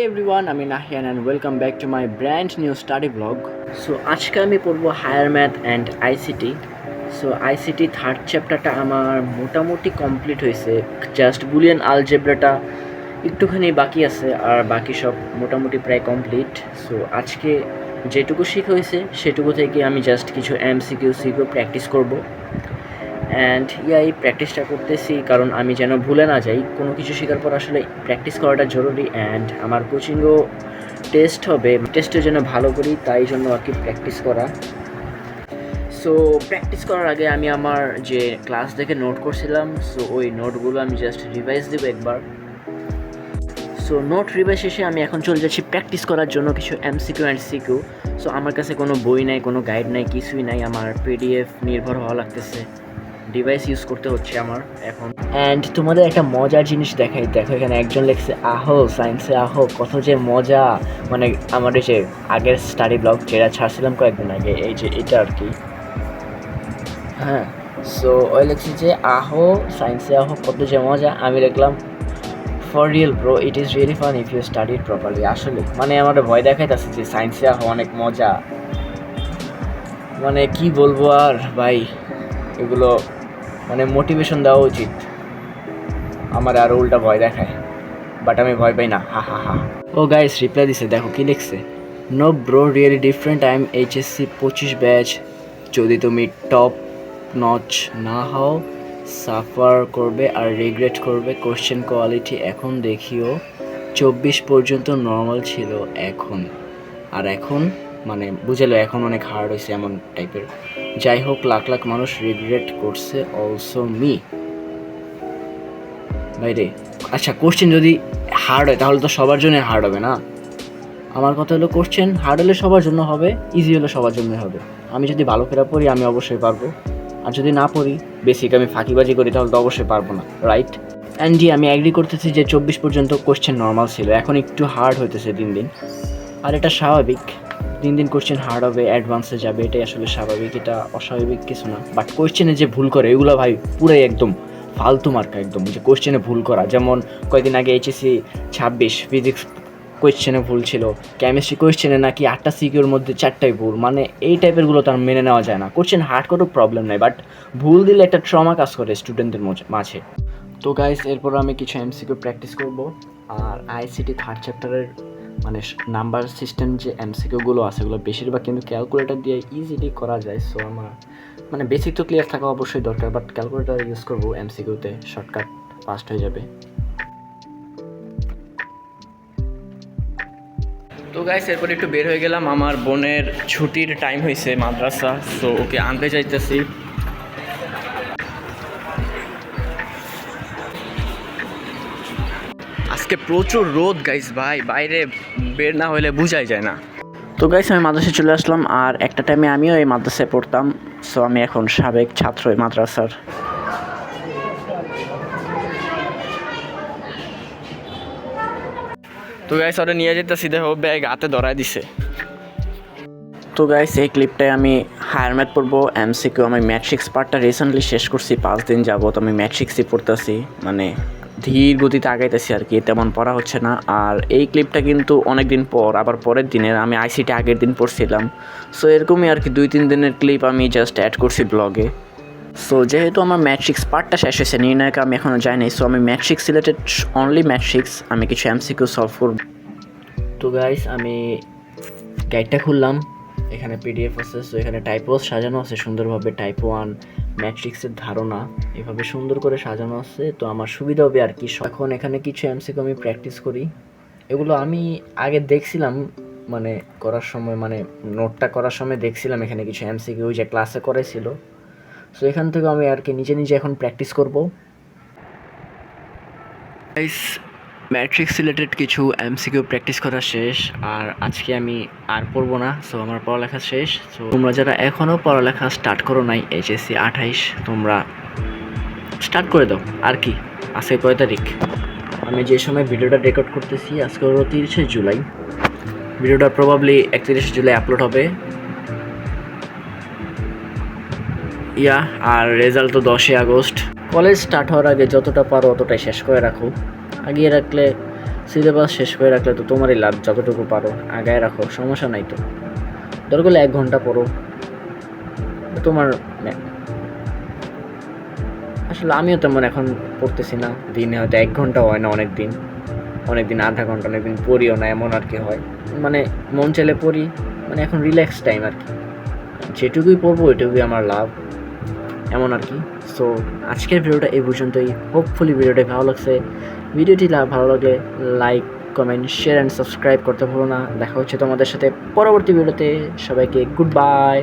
everyone, আমি Nahiyan and welcome back to my brand new study vlog. So আজকে আমি পড়বো higher math and ICT. So ICT third চ্যাপ্টারটা আমার মোটামুটি কমপ্লিট হয়েছে, জাস্ট বুলিয়ান আলজেব্রাটা একটুখানি বাকি আছে আর বাকি সব মোটামুটি প্রায় কমপ্লিট। সো আজকে যেটুকু শেখা হয়েছে সেটুকু থেকে আমি জাস্ট কিছু এমসিকিউ প্র্যাকটিস করবো। অ্যান্ড এই প্র্যাকটিসটা করতেছি কারণ আমি যেন ভুলে না যাই। কোনো কিছু শেখার পর আসলে প্র্যাকটিস করাটা জরুরি। অ্যান্ড আমার কোচিংও টেস্ট হবে, টেস্টে যেন ভালো করি তাই জন্য আর কি প্র্যাকটিস করা। সো প্র্যাকটিস করার আগে আমি আমার যে ক্লাস দেখে নোট করছিলাম, সো ওই নোটগুলো আমি জাস্ট রিভাইজ দেবো একবার। সো নোট রিভাইজ শেষে আমি এখন চলে যাচ্ছি প্র্যাকটিস করার জন্য কিছু এমসিকিউ অ্যান্ড সিকিউ। সো আমার কাছে কোনো বই নাই, কোনো গাইড নাই, কিছুই নাই, আমার পিডিএফ নির্ভর হওয়া লাগতেছে, ডিভাইস ইউজ করতে হচ্ছে আমার এখন। অ্যান্ড তোমাদের একটা মজার জিনিস দেখাই, দেখো এখানে একজন লিখছে আহো সায়েন্সে আহো, কত যে মজা। মানে আমার এই যে আগের স্টাডি ব্লগ যেটা ছাড়ছিলাম কয়েকদিন আগে, এই যে এটা আর কি, হ্যাঁ। সো ওই লিখছি যে আহো সায়েন্সে আহো, কত যে মজা। আমি লিখলাম for real bro, it is really fun if you study it properly. আসলে মানে আমার ভয় দেখাইতেছে যে সায়েন্সে আহো অনেক মজা, মানে কি বলবো আর ভাই, এগুলো মানে মোটিভেশন দেওয়া উচিত। আমার আর উল্টা ভয় দেখায়, বাট আমি ভয় পাই না, হা হা হা। ও গাইস রিপ্লাই দিছে, দেখো কি লিখছে, no bro really different, I am HSC 25 batch, যদি তুমি টপ নচ না হও সাফার করবে আর রিগ্রেট করবে। কোশ্চেন কোয়ালিটি এখন দেখিও 24 পর্যন্ত নর্মাল ছিল, এখন আর এখন মানে বুঝালো এখন অনেক হার্ড হয়েছে এমন টাইপের। যাই হোক লাখ লাখ মানুষ রিগ্রেট করছে, অলসো মি। বাইরে আচ্ছা, কোশ্চেন যদি হার্ড হয় তাহলে তো সবার জন্য হার্ড হবে না। আমার কথা হলো কোশ্চেন হার্ড হলে সবার জন্য হবে, ইজি হলে সবার জন্য হবে। আমি যদি ভালো করে পড়ি আমি অবশ্যই পারবো, আর যদি না পড়ি বেসিক আমি ফাঁকিবাজি করি তাহলে তো অবশ্যই পারবো না, রাইট? অ্যান্ড জি আমি অ্যাগ্রি করতেছি যে 24 পর্যন্ত কোশ্চেন নর্মাল ছিল, এখন একটু হার্ড হইতেছে দিন দিন, আর এটা স্বাভাবিক। দিন দিন কোশ্চেন হার্ড হবে, অ্যাডভান্সে যাবে, এটাই আসলে স্বাভাবিক, এটা অস্বাভাবিক কিছু না। বাট কোশ্চেনে যে ভুল করে এগুলো ভাই পুরাই একদম ফালতু মার্কা, একদম যে কোশ্চেনে ভুল করা। যেমন কয়েকদিন আগে এইচএসসি 26 ফিজিক্স কোয়েশ্চেনে ভুল ছিল, কেমিস্ট্রি কোয়েশ্চেনে নাকি 8টা সিকিউর মধ্যে 4টাই ভুল। মানে এই টাইপেরগুলো তার মেনে নেওয়া যায় না। কোশ্চেন হার্ড কোনো প্রবলেম নাই, বাট ভুল দিলে একটা ট্রমা কাজ করে স্টুডেন্টদের মাঝে। তো গাইস এরপর আমি কিছু এমসিকিউ প্র্যাকটিস করব। আর আইসিটি থার্ড চ্যাপ্টারের মানে নাম্বার সিস্টেম যে এমসিকিউগুলো আছে এগুলো বেশিরভাগ কিন্তু ক্যালকুলেটর দিয়ে ইজিলি করা যায়। সো আমার মানে বেসিক তো ক্লিয়ার থাকা অবশ্যই দরকার, বাট ক্যালকুলেটর ইউজ করবো এমসিকিউতে, শর্টকাট ফাস্ট হয়ে যাবে। তো গাইস এরপর একটু বের হয়ে গেলাম, আমার বোনের ছুটির টাইম হয়েছে মাদ্রাসা, সো ওকে আনতে যাইতেছি। আজকে প্রচুর রোদ গাইস, ভাই বাইরে বের না হলে বোঝাই যায় না। তো গাইস আমি মাদ্রাসায় চলে আসলাম, আর একটা টাইমে আমিও এই মাদ্রাসায় পড়তাম। সো আমি এখন সাবেক ছাত্র এই মাদ্রাসার। তো গাইস ওরা নিয়ে যেতেছি, দেখো ব্যাগ হাতে ধরায় দিছে। তো গাইস এই ক্লিপটায় আমি হায়ার ম্যাথ পড়বো এমসিকিউ। আমি ম্যাট্রিক্স পার্টটা রিসেন্টলি শেষ করছি, 5 দিন যাবত আমি ম্যাট্রিক্সই পড়তেছি, মানে ধীর গতিতে আগাইতেছি আর কি, তেমন পড়া হচ্ছে না। আর এই ক্লিপটা কিন্তু অনেক দিন পর, আবার পরের দিনের, আমি আইসিটি আগের দিন পড়ছিলাম। সো এরকমই আর কি 2-3 দিনের ক্লিপ আমি জাস্ট অ্যাড করছি ব্লগে। সো যেহেতু আমার ম্যাট্রিক্স পার্টটা শেষ হয়েছে, নির্ণায়ক আমি এখনও যাই নাই, সো আমি ম্যাট্রিক্স রিলেটেড অনলি ম্যাট্রিক্স আমি কিছু এমসিকিউ সলভ করব। তো গাইস আমি গাইডটা খুললাম, এখানে পিডিএফ আছে। সো এখানে টাইপও সাজানো আছে সুন্দরভাবে, টাইপ 1 ম্যাট্রিক্সের ধারণা এভাবে সুন্দর করে সাজানো আছে, তো আমার সুবিধা হবে আর কি। এখন এখানে কিছু এমসিকিউ আমি প্র্যাকটিস করি, এগুলো আমি আগে দেখছিলাম মানে করার সময়, মানে নোটটা করার সময় দেখছিলাম এখানে কিছু এমসিকিউ যে ক্লাসে করেছিল। সো এখান থেকে আমি আর কি নিজে নিজে এখন প্র্যাকটিস করব। ম্যাট্রিক্স রিলেটেড কিছু এমসিকিউ প্র্যাকটিস করা শেষ, আর আজকে আমি আর পড়বো না। সো আমার পড়ালেখা শেষ। সো তোমরা যারা এখনও পড়ালেখা স্টার্ট করো নাই, এইচএসসি 28 তোমরা স্টার্ট করে দাও আর কি। আজকে কয় তারিখ, আমি যে সময় ভিডিওটা রেকর্ড করতেছি আজকে হলো 30শে জুলাই, ভিডিওটা প্রবাবলি 31শে জুলাই আপলোড হবে। আর রেজাল্ট তো 10ই আগস্ট। কলেজ স্টার্ট হওয়ার আগে যতটা পারো অতটাই শেষ করে রাখো, আগিয়ে রাখলে সিলেবাস শেষ করে রাখলে তো তোমারই লাভ, যতটুকু পারো আগায় রাখো, সমস্যা নাই তো। দরকার হলে 1 ঘন্টা পড়ো, তোমার আসলে আমিও তেমন এখন পড়তেছি না, দিনে হয়তো 1 ঘন্টা হয় না, অনেক দিন আধা ঘন্টা, অনেক দিন পড়িও না, এমন আর কি হয়। মানে মন চাইলে পড়ি, মানে এখন রিল্যাক্স টাইম আর কি, যেটুকুই পড়বো ওইটুকুই আমার লাভ, এমন আর কি। সো আজকের ভিডিওটা এই পর্যন্তই। হোপফুলি ভিডিওটা ভালো লাগছে। ভিডিওটি ভালো লাগলে like, comment, share and subscribe করতে ভুলো না। দেখা হচ্ছে তোমাদের সাথে পরবর্তী ভিডিওতে। সবাইকে গুড বাই।